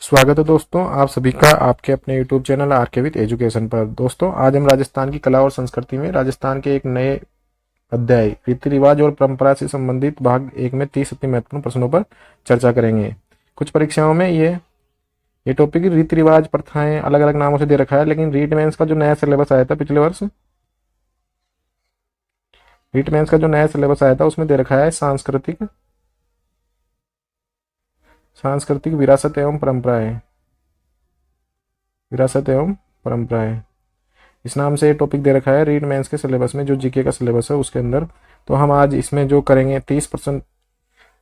स्वागत है दोस्तों, आप सभी का आपके अपने YouTube चैनल आर के विद एजुकेशन पर। दोस्तों, आज हम राजस्थान की कला और संस्कृति में राजस्थान के एक नए अध्याय रीति रिवाज और परंपरा से संबंधित भाग एक में 30 अति महत्वपूर्ण प्रश्नों पर चर्चा करेंगे। कुछ परीक्षाओं में ये टॉपिक रीति रिवाज प्रथाएं अलग अलग नामों से दे रखा है, लेकिन रीट मेंस का जो नया सिलेबस आया था पिछले वर्ष, रीट मेंस का जो नया सिलेबस आया था उसमें दे रखा है सांस्कृतिक सांस्कृतिक विरासत एवं परंपराएं, विरासत एवं परंपराएं, इस नाम से ये टॉपिक दे रखा है रीड मेंस के सिलेबस में, जो जीके का सिलेबस है उसके अंदर। तो हम आज इसमें जो करेंगे 30%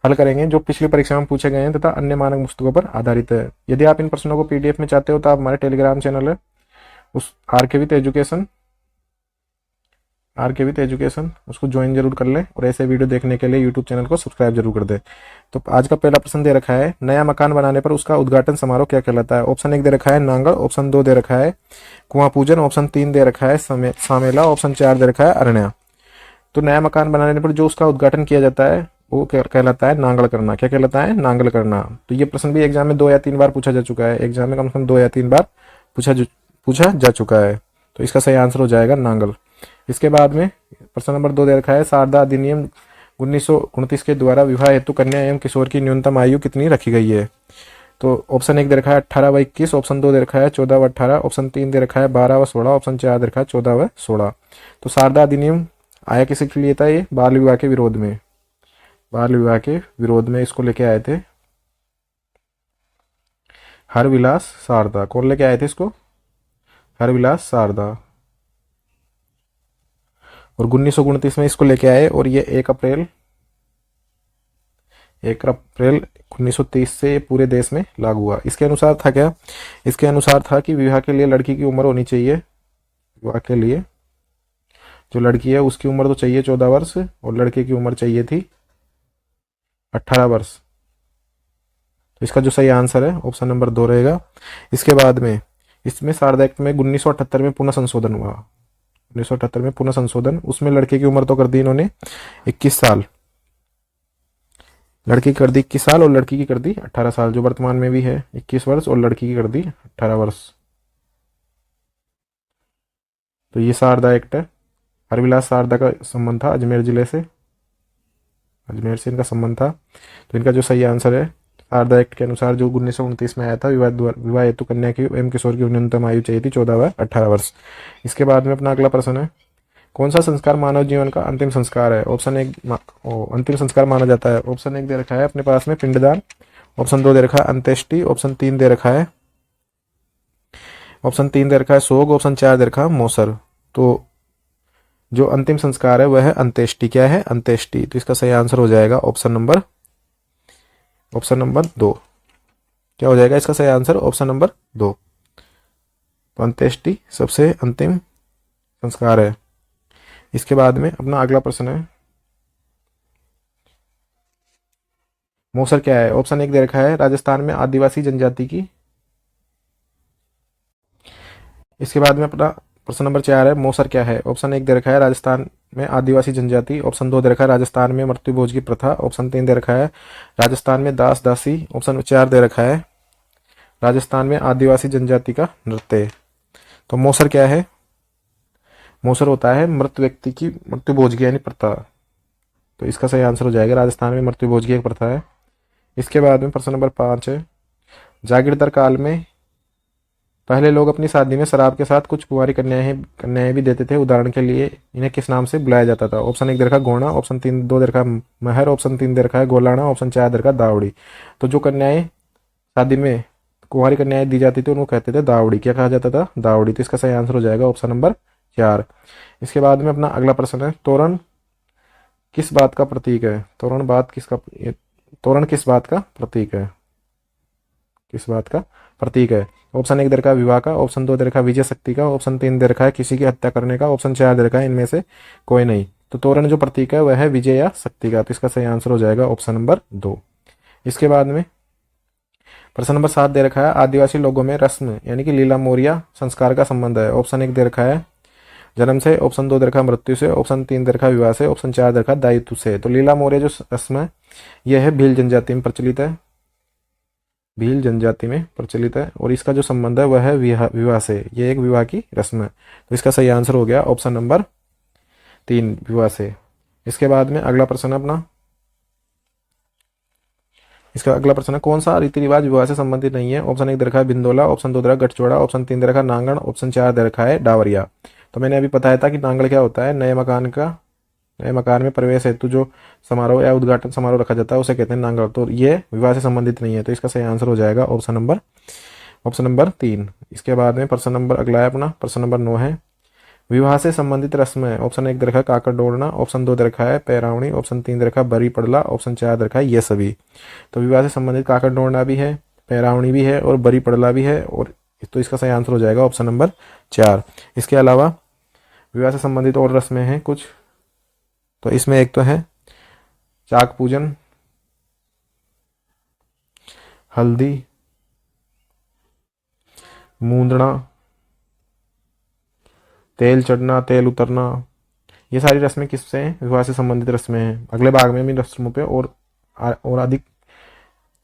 हल करेंगे जो पिछली परीक्षा में पूछे गए हैं तथा अन्य मानक पुस्तकों पर आधारित है। यदि आप इन प्रश्नों को पीडीएफ में चाहते हो तो आप हमारे टेलीग्राम चैनल है उस आर के विथ एजुकेशन उसको ज्वाइन जरूर कर लें, और ऐसे वीडियो देखने के लिए यूट्यूब चैनल को सब्सक्राइब जरूर कर दें। तो आज का पहला प्रश्न दे रखा है, नया मकान बनाने पर उसका उद्घाटन समारोह क्या कहलाता है। ऑप्शन 1 दे रखा है नांगल, ऑप्शन 2 दे रखा है कुआं पूजन, ऑप्शन 3 दे रखा है सामेला, ऑप्शन 4 दे रखा है अरण्या। तो नया मकान बनाने पर जो उसका उद्घाटन किया जाता है वो कहलाता है नांगल करना। क्या कहलाता है? नांगल करना। तो ये प्रश्न भी एग्जाम में 2 या 3 बार पूछा जा चुका है, एग्जाम में कम से कम 2 या 3 बार पूछा जा चुका है। तो इसका सही आंसर हो जाएगा नांगल। इसके बाद में प्रश्न नंबर 2 दे रखा है, शारदा अधिनियम 1929 के द्वारा विवाह हेतु कन्या एवं किशोर की न्यूनतम आयु कितनी रखी गई है। तो ऑप्शन 1 दे रखा है 18 व 21, ऑप्शन 2 दे रखा है 14 व 18, ऑप्शन 3 दे रखा है 12 व 16, ऑप्शन 4 दे रखा है 14 व 16। तो शारदा अधिनियम आया किसी के लिए था? ये बाल विवाह के विरोध में, बाल विवाह के विरोध में इसको लेके आए थे हरविलास शारदा। कौन लेके आए थे इसको? हरविलास शारदा। और 1929 में इसको लेके आए, और ये 1 अप्रैल 1930 से पूरे देश में लागू हुआ। इसके अनुसार था क्या? इसके अनुसार था कि विवाह के लिए लड़की की उम्र होनी चाहिए, विवाह के लिए जो लड़की है उसकी उम्र तो चाहिए 14 वर्ष, और लड़के की उम्र चाहिए थी 18 वर्ष। तो इसका जो सही आंसर है ऑप्शन नंबर 2 रहेगा। इसके बाद में इसमें शारदा एक्ट में 1978 में पुनः संशोधन हुआ, 1978 में पुनः संशोधन, उसमें लड़के की उम्र तो कर दी इन्होंने 21 साल, लड़की की कर दी 21 साल और लड़की की कर दी 18 साल, जो वर्तमान में भी है 21 वर्ष, और लड़की की कर दी 18 वर्ष। तो ये शारदा एक्ट है। हरविलास शारदा का संबंध था अजमेर जिले से, अजमेर से इनका संबंध था। तो इनका जो सही आंसर है, शारदा एक्ट के अनुसार जो 1929 में आया था, विवाह हेतु कन्या की एवं किशोर की न्यूनतम आयु चाहिए थी 14 व 18 वर्ष। इसके बाद में अपना अगला प्रश्न है, कौन सा संस्कार मानव जीवन का अंतिम संस्कार है। ऑप्शन 1 अंतिम संस्कार माना जाता है। ऑप्शन 1 दे रखा है अपने पास में पिंडदान, ऑप्शन 2 दे रखा है अंत्येष्टि, ऑप्शन 3 दे रखा है सोग, ऑप्शन 4 दे रखा है मौसर। तो जो अंतिम संस्कार है वह है अंत्येष्टि। क्या है? अंत्येष्टि। तो इसका सही आंसर हो जाएगा ऑप्शन नंबर 2। क्या हो जाएगा इसका सही आंसर? Option number 2। तो अंत्येष्टि सबसे अंतिम संस्कार है। इसके बाद में अपना अगला प्रश्न है, मौसर क्या है। ऑप्शन 1 दे रखा है राजस्थान में आदिवासी जनजाति की। इसके बाद में अपना प्रश्न नंबर 4 है, मौसर क्या है। ऑप्शन 1 दे रखा है राजस्थान में आदिवासी जनजाति, ऑप्शन 2 दे रखा है राजस्थान में मृत्यु भोज की प्रथा, ऑप्शन 3 दे रखा है राजस्थान में दास दासी, ऑप्शन 4 दे रखा है राजस्थान में आदिवासी जनजाति का नृत्य। तो मौसर क्या है? मौसर होता है मृत व्यक्ति की मृत्यु भोज की यानी प्रथा। तो इसका सही आंसर हो जाएगा राजस्थान में मृत्यु भोज की एक प्रथा है। इसके बाद में प्रश्न नंबर 5 है, जागीरदार काल में पहले लोग अपनी शादी में शराब के साथ कुछ कुंवारी कन्याएं भी देते थे। उदाहरण के लिए इन्हें किस नाम से बुलाया जाता था। ऑप्शन 1 दे रखा गोणा, ऑप्शन 2 दे रखा महर, ऑप्शन 3 दे रखा है गोलाना, ऑप्शन 4 दे रखा दावड़ी। तो जो कन्याएं शादी में कुंवारी कन्याएं दी जाती थी उनको कहते थे दावड़ी। क्या कहा जाता था? दावड़ी। तो इसका सही आंसर हो जाएगा ऑप्शन नंबर 4। इसके बाद में अपना अगला प्रश्न है, तोरण किस बात का प्रतीक है। तोरण किस बात का प्रतीक है? किस बात का प्रतीक है? ऑप्शन 1 दे रखा है विवाह का, ऑप्शन 2 दे रखा है विजय शक्ति का, ऑप्शन 3 दे रखा है किसी की हत्या करने का, ऑप्शन 4 दे रखा है इनमें से कोई नहीं। तो तोरण जो प्रतीक है वह है विजय या शक्ति का। तो इसका सही आंसर हो जाएगा ऑप्शन नंबर 2। इसके बाद में प्रश्न नंबर 7 दे रखा है, आदिवासी लोगों में रस्म यानी कि लीला मोरिया संस्कार का संबंध है। ऑप्शन 1 दे रखा है जन्म से, ऑप्शन 2 दे रखा है मृत्यु से, ऑप्शन 3 दे रखा है विवाह से, ऑप्शन 4 दे रखा है दायित्व से। तो लीला मोरिया जो रस्म है यह है भील जनजाति में प्रचलित है। भील जनजाति में प्रचलित है और इसका जो संबंध है वह है विवाह से। ये एक विवाह की रस्म है। तो इसका सही आंसर हो गया ऑप्शन नंबर 3, विवाह से। इसके बाद में अगला प्रश्न है अपना, इसका अगला प्रश्न है कौन सा रीति रिवाज विवाह से संबंधित नहीं है। ऑप्शन 1 दे रखा है बिंदोला, ऑप्शन 2 दे रखा है गठजोड़ा, ऑप्शन 3 दे रखा है नांगण, ऑप्शन 4 दे रखा है डावरिया। तो मैंने अभी बताया था कि नांगण क्या होता है, नए मकान में प्रवेश हेतु जो समारोह या उद्घाटन समारोह रखा जाता है उसे कहते हैं नांगण। तो ये विवाह से संबंधित नहीं है। तो इसका सही आंसर हो जाएगा ऑप्शन नंबर 3। इसके बाद में प्रश्न नंबर अगला है अपना, प्रश्न नंबर 9 है विवाह से संबंधित रस्म है। ऑप्शन 1 दे रखा है काकड़ दौड़ना, ऑप्शन 2 दे रखा है पैरावणी, ऑप्शन 3 दे रखा है बरी पड़ला, ऑप्शन 4 दे रखा है ये सभी। तो विवाह से संबंधित काकड़ दौड़ना भी है, पैरावणी भी है और बरी पड़ला भी है। और तो इसका सही आंसर हो जाएगा ऑप्शन नंबर 4। इसके अलावा विवाह से संबंधित और रस्में हैं कुछ, तो इसमें एक तो है चाक पूजन, हल्दी, मूंदना, तेल चढ़ना, तेल उतरना। ये सारी रस्में किससे हैं, विवाह से संबंधित रस्में हैं। अगले भाग में हम इन रस्मों पे और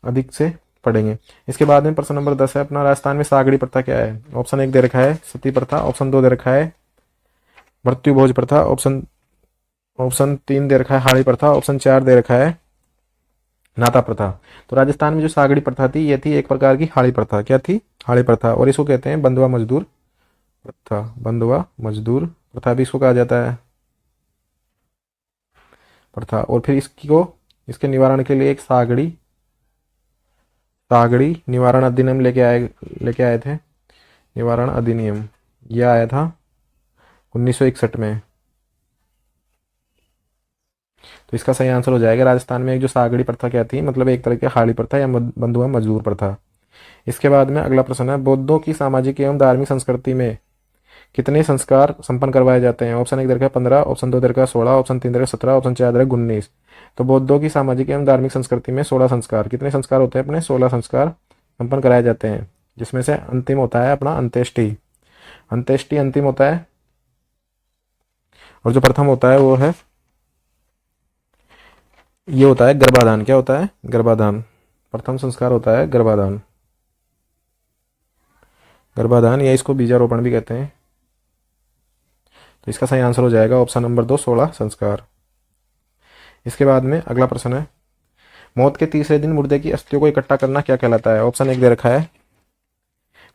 अधिक से पढ़ेंगे। इसके बाद में प्रश्न नंबर 10 है अपना, राजस्थान में सागड़ी प्रथा क्या है। ऑप्शन 1 दे रखा है सती प्रथा, ऑप्शन 2 दे रखा है मृत्यु भोज प्रथा, ऑप्शन 3 दे रखा है हाड़ी प्रथा, ऑप्शन 4 दे रखा है नाता प्रथा। तो राजस्थान में जो सागड़ी प्रथा थी ये थी एक प्रकार की हाड़ी प्रथा। क्या थी, हाड़ी प्रथा। और इसको कहते हैं बंधुआ मजदूर प्रथा। बंधुआ मजदूर प्रथा भी इसको कहा जाता है प्रथा। और फिर इसके निवारण के लिए एक सागड़ी निवारण अधिनियम लेके आए थे। निवारण अधिनियम यह आया था 1961 में। तो इसका सही आंसर हो जाएगा राजस्थान में एक जो सागड़ी प्रथा क्या थी, मतलब एक तरह की हाड़ी प्रथा या बंधुआ मजदूर प्रथा। इसके बाद में अगला प्रश्न है बौद्धों की सामाजिक एवं धार्मिक संस्कृति में कितने संस्कार संपन्न करवाए जाते हैं। ऑप्शन 1 दे रखा है 15, ऑप्शन 2 दे रखा है 16, ऑप्शन 3 दे रखा है 17, ऑप्शन 4 दे रखा है 19। तो बौद्धों की सामाजिक एवं धार्मिक संस्कृति में 16 संस्कार, कितने संस्कार होते हैं अपने, 16 संस्कार संपन्न कराए जाते हैं। जिसमें से अंतिम होता है अपना अंत्येष्टि अंतिम होता है। और जो प्रथम होता है वो है ये होता है गर्भाधान। क्या होता है, गर्भाधान। प्रथम संस्कार होता है गर्भाधान या इसको बीजारोपण भी कहते हैं। तो इसका सही आंसर हो जाएगा ऑप्शन नंबर 2, 16 संस्कार। इसके बाद में अगला प्रश्न है मौत के तीसरे दिन मुर्दे की अस्थियों को इकट्ठा करना क्या कहलाता है। ऑप्शन 1 दे रखा है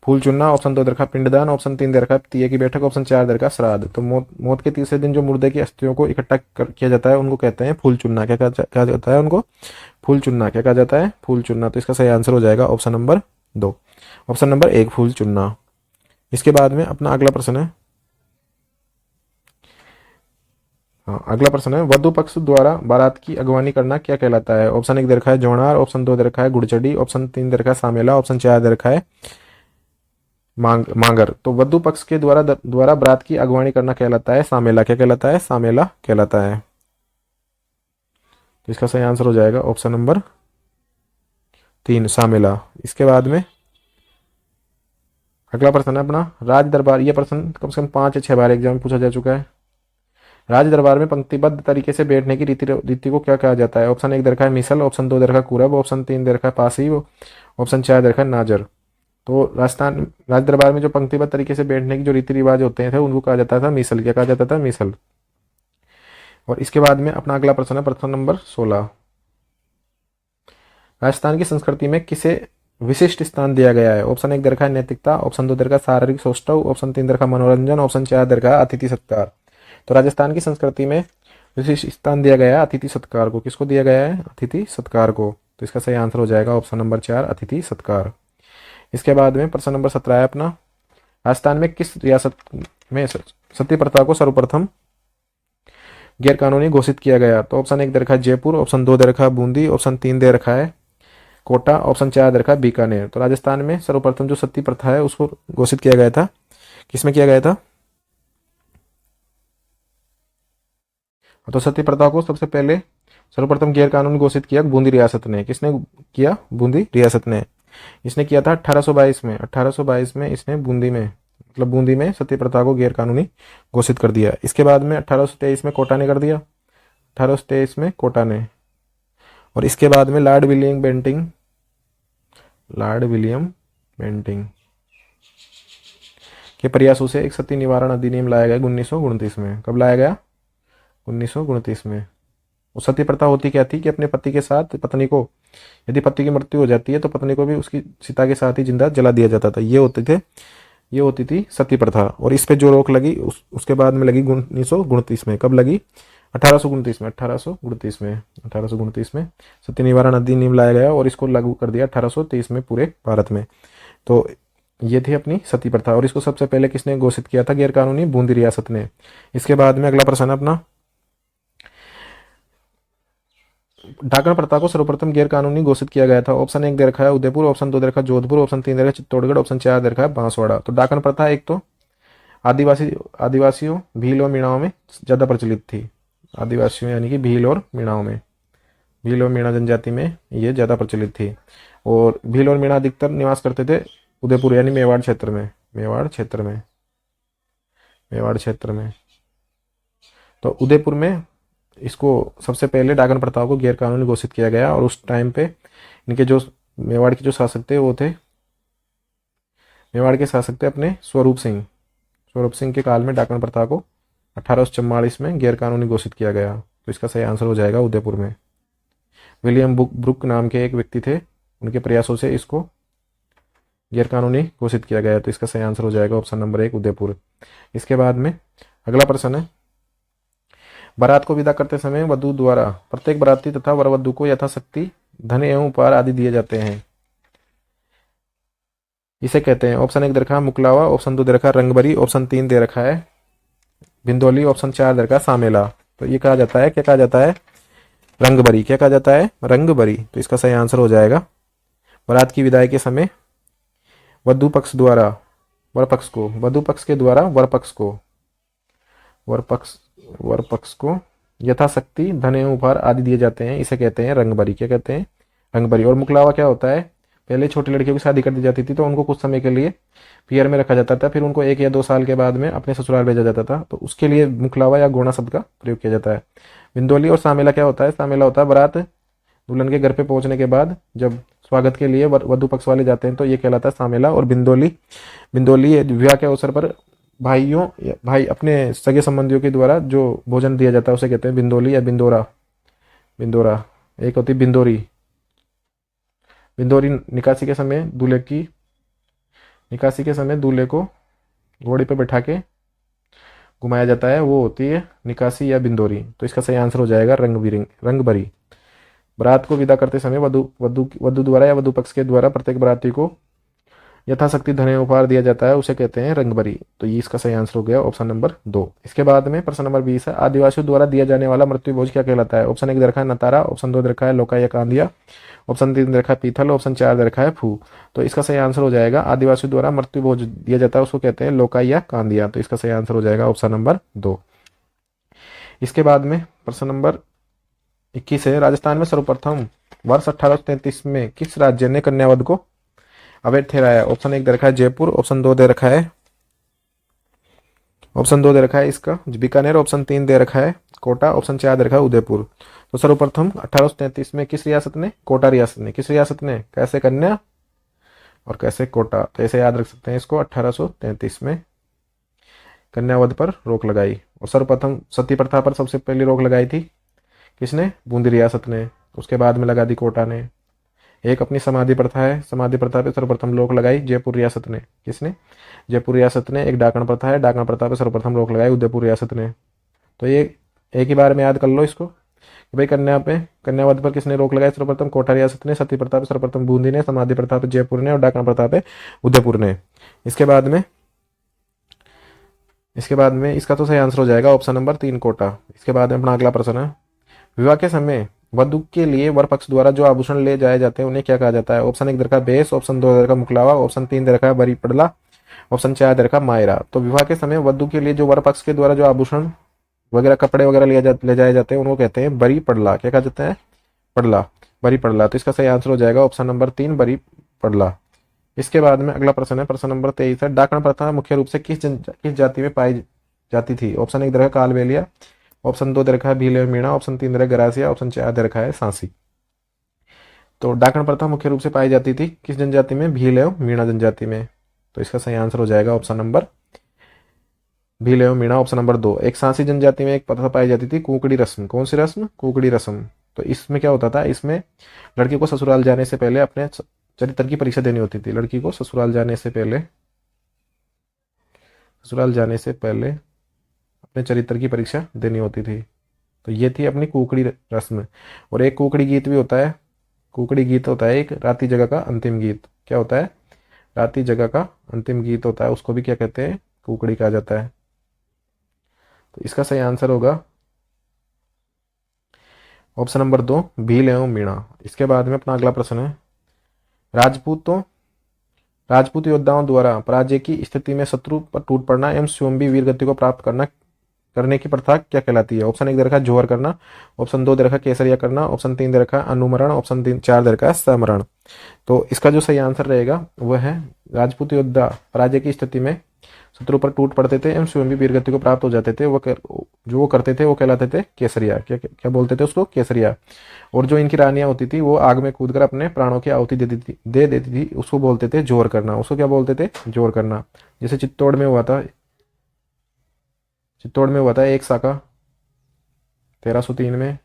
फूल चुनना, ऑप्शन 2 दे रखा है पिंडदान, ऑप्शन 3 दे रखा है तीये की बैठक, ऑप्शन 4 दे रखा है श्राद्ध। तो मौत के तीसरे दिन जो मुर्दे की अस्थियों को इकट्ठा किया जाता है उनको कहते हैं फूल चुनना। क्या कहा जाता है उनको, फूल चुनना। क्या कहा जाता है, फूल चुनना। तो इसका सही आंसर हो जाएगा ऑप्शन नंबर 2, ऑप्शन नंबर 1 फूल चुनना। इसके बाद में अपना अगला प्रश्न है, अगला प्रश्न है वधु पक्ष द्वारा बारात की अगवानी करना क्या कहलाता है। ऑप्शन 1 दे रखा है जौनार, ऑप्शन 2 दे रखा है गुड़चड़ी, ऑप्शन 3 दे रखा है सामेला, ऑप्शन 4 दे रखा है मांगर। तो वधु पक्ष के द्वारा बारात की अगवानी करना कहलाता है सामेला। क्या कहलाता है, सामेला कहलाता है। तो इसका सही आंसर हो जाएगा ऑप्शन नंबर 3 सामेला। इसके बाद में अगला प्रश्न है अपना राज दरबार। ये प्रश्न कम से कम 5 या 6 बार एग्जाम में पूछा जा चुका है। राज दरबार में पंक्तिबद्ध तरीके से बैठने की रीति को क्या कहा जाता है। ऑप्शन 1 दे रखा है मिसल, ऑप्शन 2 दे रखा है कुरब, ऑप्शन 3 दे रखा है पासी, ऑप्शन 4 दे रखा है नाजर। तो राज दरबार में जो पंक्तिबद्ध तरीके से बैठने की जो रीति रिवाज होते थे उनको कहा जाता था मिसल। क्या कहा जाता था, मिसल। और इसके बाद में अपना अगला प्रश्न है प्रश्न नंबर 16। राजस्थान की संस्कृति में किसे विशिष्ट स्थान दिया गया है। ऑप्शन 1 दे रखा है नैतिकता, ऑप्शन 2 दे रखा है शारीरिक सौष्ठव, ऑप्शन 3 दे रखा है मनोरंजन, ऑप्शन 4 दे रखा है अतिथि सत्कार। तो राजस्थान की संस्कृति में विशिष्ट स्थान दिया गया है अतिथि सत्कार को। किसको दिया गया है, अतिथि सत्कार को। तो इसका सही आंसर हो जाएगा ऑप्शन नंबर 4 अतिथि सत्कार। इसके बाद में प्रश्न नंबर 17 है अपना राजस्थान में किस रियासत में सती प्रथा को सर्वप्रथम गैर कानूनी घोषित किया गया। तो ऑप्शन 1 दे रखा है जयपुर, ऑप्शन 2 दे रखा है बूंदी, ऑप्शन 3 दे रखा है कोटा, ऑप्शन 4 दे रखा है बीकानेर। तो राजस्थान में सर्वप्रथम जो सती प्रथा है उसको घोषित किया गया था, किसमें किया गया था। तो सती प्रथा को सबसे पहले सर्वप्रथम गैर कानूनी घोषित किया बूंदी रियासत ने। किसने किया, बूंदी रियासत ने। इसने किया था 1822 में। 1822 में इसने बूंदी में सती प्रथा को गैर कानूनी घोषित कर दिया। इसके बाद में 1823 में कोटा ने कर दिया, 1823 में कोटा ने। और इसके बाद में Lord William Bentinck Lord William Bentinck के प्रयासों से एक सती निवारण अधिनियम लाया गया 1929 में। कब लाया गया? 1929 में। वो सती प्रथा होती क्या थी कि अपने पति के साथ पत्नी को, यदि पति की मृत्यु हो जाती है तो पत्नी को भी उसकी चिता के साथ ही जिंदा जला दिया जाता था। ये होती थी सती प्रथा। और इस पे जो रोक लगी उसके बाद में लगी 1929 में। कब लगी? 1829 में। 1829 में सती निवारण अधिनियम लाया गया और इसको लागू कर दिया 1823 में पूरे भारत में। तो ये थी अपनी सती प्रथा। और इसको सबसे पहले किसने घोषित किया था गैरकानूनी? बूंदी रियासत ने। इसके बाद में अगला प्रश्न अपना, डाकण प्रथा को सर्वप्रथम गैर कानूनी घोषित किया गया था। ऑप्शन 1 दे रखा है उदयपुर, ऑप्शन 2 दे रखा है जोधपुर, ऑप्शन 3 दे रखा है चित्तौड़गढ़, ऑप्शन 4 दे रखा है बांसवाड़ा। तो डाकण प्रथा एक तो आदिवासियों भील और मीणाओं में ज़्यादा प्रचलित थी। आदिवासियों यानी कि भील और मीणाओं में, भील और मीणा जनजाति में ये ज़्यादा प्रचलित थी। और भील और मीणा अधिकतर निवास करते थे उदयपुर यानी मेवाड़ क्षेत्र में। तो उदयपुर में इसको सबसे पहले डाकन प्रथाओं को गैर कानूनी घोषित किया गया। और उस टाइम पे इनके जो मेवाड़ के जो शासक थे वो थे, मेवाड़ के शासक थे अपने स्वरूप सिंह के काल में डाकन प्रथा को 1844 में गैर कानूनी घोषित किया गया। तो इसका सही आंसर हो जाएगा उदयपुर में। विलियम ब्रुक नाम के एक व्यक्ति थे, उनके प्रयासों से इसको गैर कानूनी घोषित किया गया। तो इसका सही आंसर हो जाएगा ऑप्शन नंबर 1 उदयपुर। इसके बाद में अगला प्रश्न है, बारात को विदा करते समय वधु द्वारा प्रत्येक बाराती तथा वर वधु को यथाशक्ति धन एवं उपहार आदि दिए जाते हैं। इसे कहते हैं, ऑप्शन 1 दे रखा है मुकलावा, ऑप्शन 2 दे रखा है रंगबरी, ऑप्शन 3 दे रखा है बिंदोली, ऑप्शन 4 दे रखा है सामेला। तो ये कहा जाता है, क्या कहा जाता है? रंगबरी। क्या कहा जाता है? रंगबरी। तो इसका सही आंसर हो जाएगा, बारात की विदाई के समय वधु पक्ष द्वारा वर पक्ष को, वधु पक्ष के द्वारा वर पक्ष को यथाशक्ति धन एवं उपहार आदि दिए जाते हैं। इसे कहते हैं रंगबरी। क्या कहते हैं? रंगबरी। और मुकलावा क्या होता है? पहले छोटी लड़कियों की शादी कर दी जाती थी तो उनको कुछ समय के लिए पियर में रखा जाता था, फिर उनको 1 या 2 साल के बाद में अपने ससुराल भेजा जाता था। तो उसके लिए मुकलावा या गोना शब्द का प्रयोग किया जाता है। बिंदोली और सामेला क्या होता है? सामेला होता है बारात दुल्हन के घर पे पहुंचने के बाद जब स्वागत के लिए वधु पक्ष वाले जाते हैं तो ये कहलाता है सामेला। और बिंदोली विवाह के अवसर पर भाई अपने सगे संबंधियों के द्वारा जो भोजन दिया जाता है उसे कहते हैं बिंदोली या बिंदोरा। एक होती बिंदोरी। निकासी के समय दूल्हे को घोड़ी पे बैठा के घुमाया जाता है, वो होती है निकासी या बिंदोरी। तो इसका सही आंसर हो जाएगा रंगबरी। बारात को विदा करते समय वधु द्वारा या वधु पक्ष के द्वारा प्रत्येक बाराती को यथाशक्ति धन उपहार दिया जाता है, उसे कहते हैं रंगबरी। तो ये इसका सही आंसर हो गया ऑप्शन नंबर 2। इसके बाद में प्रश्न नंबर 20 है, आदिवासियों द्वारा दिया जाने वाला मृत्यु भोज क्या कहलाता है? ऑप्शन 1 दे रखा है नतारा, ऑप्शन 2 दे रखा है लोका या कांदिया, ऑप्शन 3 दे रखा है पीथल, ऑप्शन 4 दे रखा है फू। तो इसका सही आंसर हो जाएगा, आदिवासियों द्वारा मृत्यु भोज दिया जाता है उसको कहते हैं लोका या कांदिया। तो इसका सही आंसर हो जाएगा ऑप्शन नंबर 2। इसके बाद में प्रश्न नंबर 21 है, राजस्थान में सर्वप्रथम वर्ष 1833 में किस राज्य ने कन्यावध को अवैध ठहराया? ऑप्शन 1 दे रखा है जयपुर, ऑप्शन 2 दे रखा है इसका बीकानेर, ऑप्शन 3 दे रखा है कोटा, ऑप्शन 4 दे रखा है उदयपुर। तो सर्वप्रथम 1833 में किस रियासत ने? कोटा रियासत ने। किस रियासत ने? कैसे कन्या और कैसे कोटा। तो ऐसे याद रख सकते हैं इसको। 1833 में कन्यावध पर रोक लगाई। और सर्वप्रथम सती प्रथा पर सबसे पहले रोक लगाई थी किसने? बूंदी रियासत ने। उसके बाद में लगा दी कोटा ने। एक अपनी समाधि प्रथा है, समाधि प्रथा पे सर्वप्रथम रोक लगाई जयपुर रियासत ने। किसने? जयपुर रियासत ने। एक डाकण प्रथा है, डाकण प्रथा पे सर्वप्रथम रोक लगाई उदयपुर रियासत ने। तो ये एक ही बार में याद कर लो इसको कि भाई कन्यावध पर किसने रोक लगाई? सर्वप्रथम कोटा रियासत ने, सती प्रथा पे सर्वप्रथम बूंदी ने, समाधि प्रथा पे जयपुर ने और डाकण प्रथा पे उदयपुर ने। इसके बाद में इसका तो सही आंसर हो जाएगा ऑप्शन नंबर 3 कोटा। इसके बाद में अपना अगला प्रश्न है, विवाह के समय वधु के लिए वर पक्ष द्वारा जो आभूषण ले जाए जाते हैं उन्हें क्या कहा जाता है? ऑप्शन 1 दे रखा है बेस, ऑप्शन 2 दे रखा है मुकलावा, ऑप्शन 3 दे रखा है बरी पड़ला, ऑप्शन 4 दे रखा है मायरा। तो विवाह के समय वधु के लिए जो वर पक्ष के द्वारा जो आभूषण वगैरह कपड़े वगैरह ले जाए जाते हैं उनको कहते हैं बरी पड़ला। क्या कहा जाता है? पड़ला, बरी पड़ला। तो इसका सही आंसर हो जाएगा ऑप्शन नंबर 3 बरी पड़ला। इसके बाद में अगला प्रश्न है, प्रश्न नंबर 23 है, डाकण प्रथा मुख्य रूप से किस जाति में पाई जाती थी? ऑप्शन 1 दे रखा है कालबेलिया, ऑप्शन 2 दे रखा है भील एवं मीणा, ऑप्शन 3 दे रखा है गरासिया, ऑप्शन 4 दे रखा है सांसी। तो डाकण प्रथा मुख्य रूप से पाई जाती थी किस जनजाति में? भील एवं मीणा जनजाति में। तो इसका सही आंसर हो जाएगा ऑप्शन नंबर भील एवं मीणा, ऑप्शन नंबर 2। एक सांसी जनजाति में एक प्रथा पाई जाती थी कुकड़ी रस्म। कौन सी रस्म? कुकड़ी रस्म। तो इसमें क्या होता था? इसमें लड़की को ससुराल जाने से पहले अपने चरित्र की परीक्षा देनी होती थी। लड़की को ससुराल जाने से पहले अपने चरित्र की परीक्षा देनी होती थी। तो ये थी अपनी कुकड़ी रस्म। और एक कुकड़ी गीत भी होता है। कुकड़ी गीत होता है एक राती जगह का अंतिम गीत। क्या होता है? राती जगह का अंतिम गीत होता है, उसको भी क्या कहते हैं? कुकड़ी कहा जाता है। तो इसका सही आंसर होगा ऑप्शन नंबर 2, भील एवं मीणा। इसके बाद में अपना अगला प्रश्न है, राजपूत योद्धाओं द्वारा पराजय की स्थिति में शत्रु पर टूट पड़ना एवं स्वयं भी वीर गति को प्राप्त करने की प्रथा क्या कहलाती है? ऑप्शन 1 दे रखा है जोहर करना, ऑप्शन 2 दे रखा है केसरिया करना, ऑप्शन 3 दे रखा है अनुमरण, ऑप्शन 4 दे रखा है समरण। तो इसका जो सही आंसर रहेगा वह है राजपूत योद्धा पराजय की स्थिति में शत्रु पर टूट पड़ते थे एवं स्वयं भी वीर गति को प्राप्त हो जाते थे, जो वो करते थे वो कहलाते थे केसरिया। क्या क्या बोलते थे उसको? केसरिया। और जो इनकी रानियां होती थी वो आग में कूदकर अपने प्राणों की आहुति दे देती थी, उसको बोलते थे जोर करना। उसको क्या बोलते थे? जोर करना। जैसे चित्तौड़ में हुआ था एक साका 1303 में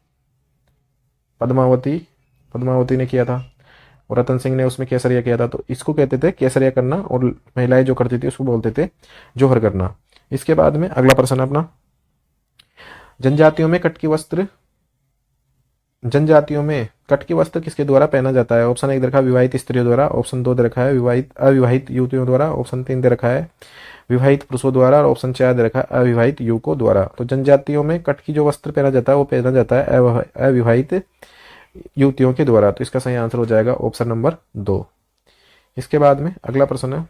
पद्मावती ने किया था और रतन सिंह ने उसमें केसरिया किया था। तो इसको कहते थे केसरिया करना, और महिलाएं जो करती थी उसको बोलते थे जोहर करना। इसके बाद में अगला प्रश्न अपना, जनजातियों में कट की वस्त्र किसके द्वारा पहना जाता है? ऑप्शन 1 दे रखा है विवाहित स्त्रियों द्वारा, ऑप्शन 2 दे रखा है अविवाहित युवतियों द्वारा, ऑप्शन 3 दे रखा है विवाहित पुरुषों द्वारा, और ऑप्शन 4 दे रखा है अविवाहित युवकों द्वारा। तो जनजातियों में कट की जो वस्त्र पहना जाता है वो पहना जाता है अविवाहित युवतियों के द्वारा। तो इसका सही आंसर हो जाएगा ऑप्शन नंबर 2। इसके बाद में अगला प्रश्न है,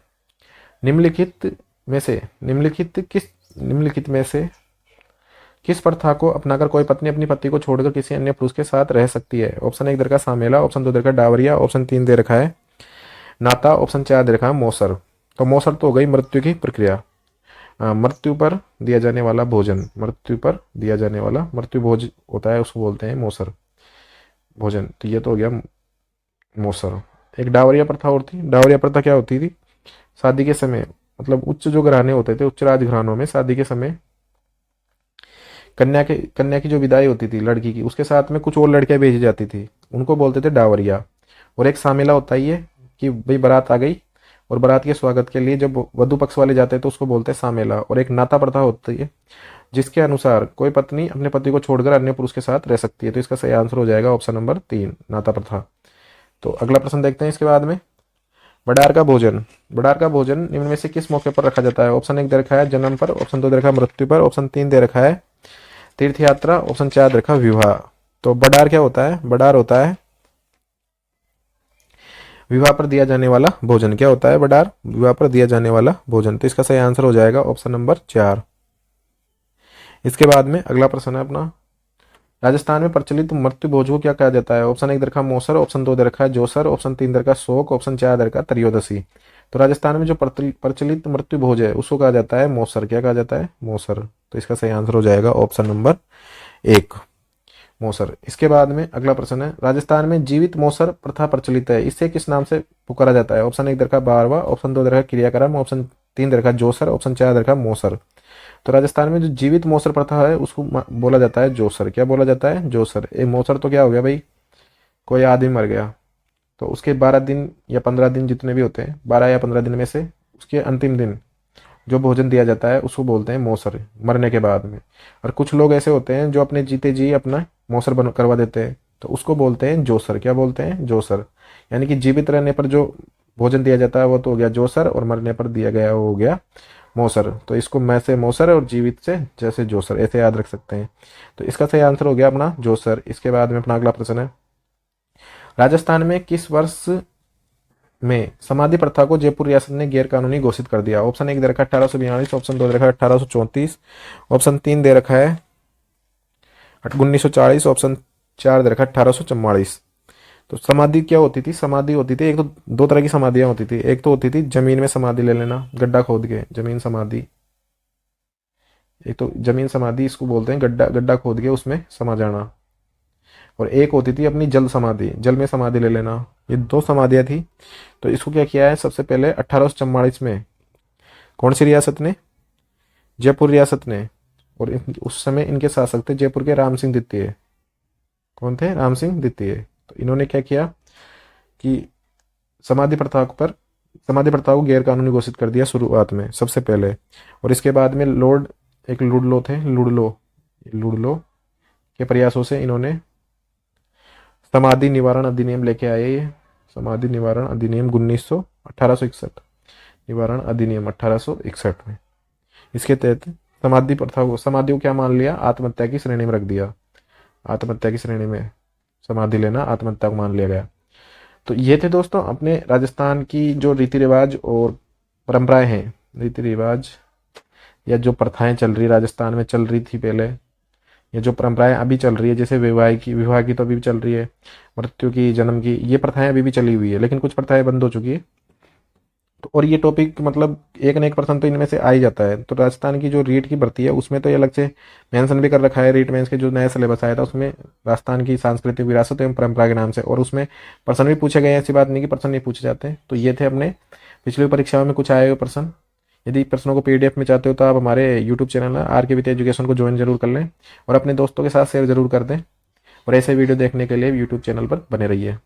निम्नलिखित में से किस प्रथा को अपनाकर कोई पत्नी अपनी पति को छोड़कर किसी अन्य पुरुष के साथ रह सकती है? ऑप्शन 1 दे रखा है सामेला, ऑप्शन 2 दे रखा है डावरिया, ऑप्शन 3 दे रखा है नाता, ऑप्शन 4 दे रखा है मौसर। तो मौसर तो हो गई मृत्यु की प्रक्रिया, मृत्यु पर दिया जाने वाला भोजन, मृत्यु भोज होता है उसको बोलते हैं मौसर भोजन। तो ये तो हो गया मौसर। एक डावरिया प्रथा और थी। डावरिया प्रथा क्या होती थी? शादी के समय, मतलब उच्च जो घराने होते थे, उच्च राजघरानों में शादी के समय कन्या की जो विदाई होती थी लड़की की, उसके साथ में कुछ और लड़कियां भेजी जाती थी, उनको बोलते थे डावरिया। और एक सामेला होता ही है कि भाई बारात आ गई और बारात के स्वागत के लिए जब वधु पक्ष वाले जाते हैं तो उसको बोलते हैं सामेला। और एक नाता प्रथा होती है जिसके अनुसार कोई पत्नी अपने पति को छोड़कर अन्य पुरुष के साथ रह सकती है। तो इसका सही आंसर हो जाएगा ऑप्शन नंबर 3, नाता प्रथा। तो अगला प्रश्न देखते हैं इसके बाद में, बडार का भोजन निम्न में से किस मौके पर रखा जाता है? ऑप्शन 1 दे रखा है जन्म पर, ऑप्शन 2 दे रखा है मृत्यु पर, ऑप्शन 3 दे रखा है तीर्थ यात्रा, ऑप्शन 4 दे रखा है विवाह। तो बडार क्या होता है? बडार होता है विवाह पर दिया जाने वाला भोजन। क्या होता है बडार? विवाह पर दिया जाने वाला भोजन। तो इसका सही आंसर हो जाएगा ऑप्शन नंबर 4। इसके बाद में अगला प्रश्न है अपना, राजस्थान में प्रचलित मृत्यु भोज को क्या कहा जाता है? ऑप्शन 1 दे रखा मौसर, ऑप्शन 2 दे रखा है जोसर, ऑप्शन 3 दे रखा शोक, ऑप्शन 4 दे रखा त्रयोदशी। तो राजस्थान में जो प्रचलित मृत्यु भोज है उसको कहा जाता है मौसर। क्या कहा जाता है? मौसर। तो इसका सही आंसर हो जाएगा ऑप्शन नंबर 1, मौसर। इसके बाद में अगला प्रश्न है, राजस्थान में जीवित मौसर प्रथा प्रचलित है, इसे किस नाम से पुकारा जाता है? ऑप्शन 1 दे रखा बारवा, ऑप्शन 2 दे रखा क्रियाक्रम, ऑप्शन 3 दे रखा जोसर, ऑप्शन 4 दे रखा मौसर। तो राजस्थान में जो जीवित मौसर प्रथा है उसको बोला जाता है जोसर। क्या बोला जाता है? जोसर। एक मौसर तो क्या हो गया भाई, कोई आदमी मर गया तो उसके 12 दिन या 15 दिन जितने भी होते हैं, 12 या 15 दिन में से उसके अंतिम दिन जो भोजन दिया जाता है उसको बोलते हैं मौसर, मरने के बाद में। और कुछ लोग ऐसे होते हैं जो अपने जीते जी अपना मौसर करवा देते हैं, तो उसको बोलते हैं जोसर। क्या बोलते हैं? जोसर। यानी कि जीवित रहने पर जो भोजन दिया जाता है वो तो हो गया जोसर, और मरने पर दिया गया वो हो गया मौसर। तो इसको मैं से मौसर और जीवित से जैसे जोसर, ऐसे याद रख सकते हैं। तो इसका सही आंसर हो गया अपना जोसर। इसके बाद में अपना अगला प्रश्न है, राजस्थान में किस वर्ष में समाधि प्रथा को जयपुर रियासत ने गैर कानूनी घोषित कर दिया? ऑप्शन 1 दे रखा है 1842, ऑप्शन 2 दे रखा है 1834, ऑप्शन 3 दे रखा है 1940, ऑप्शन 4 दे रखा है 1844। तो समाधि क्या होती थी? समाधि होती थी, एक तो दो तरह की समाधियां होती थी। एक तो होती थी जमीन में समाधि ले लेना, गड्ढा खोद के जमीन समाधि। एक तो जमीन समाधि इसको बोलते हैं, गड्ढा खोद के उसमें समा जाना। और एक होती थी अपनी जल समाधि, जल में समाधि ले लेना। ये दो समाधियाँ थी। तो इसको क्या किया है, सबसे पहले 1844 में कौन सी रियासत ने, जयपुर रियासत ने, और उस समय इनके शासक थे जयपुर के राम सिंह द्वितीय। कौन थे, राम सिंह द्वितीय। तो इन्होंने क्या किया कि समाधि प्रथा पर, समाधि प्रथा को गैर कानूनी घोषित कर दिया शुरुआत में सबसे पहले। और इसके बाद में लॉर्ड, एक लुडलो थे, लुडलो, लुडलो के प्रयासों से इन्होंने समाधि निवारण अधिनियम लेके आए। ये समाधि निवारण अधिनियम 1861, निवारण अधिनियम 1861 में। इसके तहत समाधि प्रथा को, समाधि को क्या मान लिया, आत्महत्या की श्रेणी में रख दिया। आत्महत्या की श्रेणी में समाधि लेना आत्महत्या को मान लिया गया। तो ये थे दोस्तों अपने राजस्थान की जो रीति रिवाज और परंपराएं हैं, रीति रिवाज या जो प्रथाएं चल रही राजस्थान में, चल रही थी पहले, ये जो परंपराएं अभी चल रही है, जैसे विवाह की तो अभी भी चल रही है, मृत्यु की, जन्म की, ये प्रथाएं अभी भी चली हुई है, लेकिन कुछ प्रथाएं बंद हो चुकी है। तो और ये टॉपिक मतलब एक न एक पर्सन तो इनमें से आ ही जाता है। तो राजस्थान की जो रीट की भर्ती है उसमें तो ये अलग से मेंशन भी कर रखा है, रीट मेंस के जो नया सिलेबस आया था उसमें राजस्थान की सांस्कृतिक विरासत एवं परंपरा के नाम से, और उसमें पर्सन भी पूछे गए हैं, ऐसी बात नहीं कि पर्सन नहीं पूछे जाते। तो ये थे अपने पिछली परीक्षाओं में कुछ आए हुए प्रश्न। यदि प्रश्नों को पीडीएफ में चाहते हो तो आप हमारे यूट्यूब चैनल आर के विद्या एजुकेशन को ज्वाइन जरूर कर लें और अपने दोस्तों के साथ शेयर जरूर कर दें। और ऐसे वीडियो देखने के लिए यूट्यूब चैनल पर बने रहिए।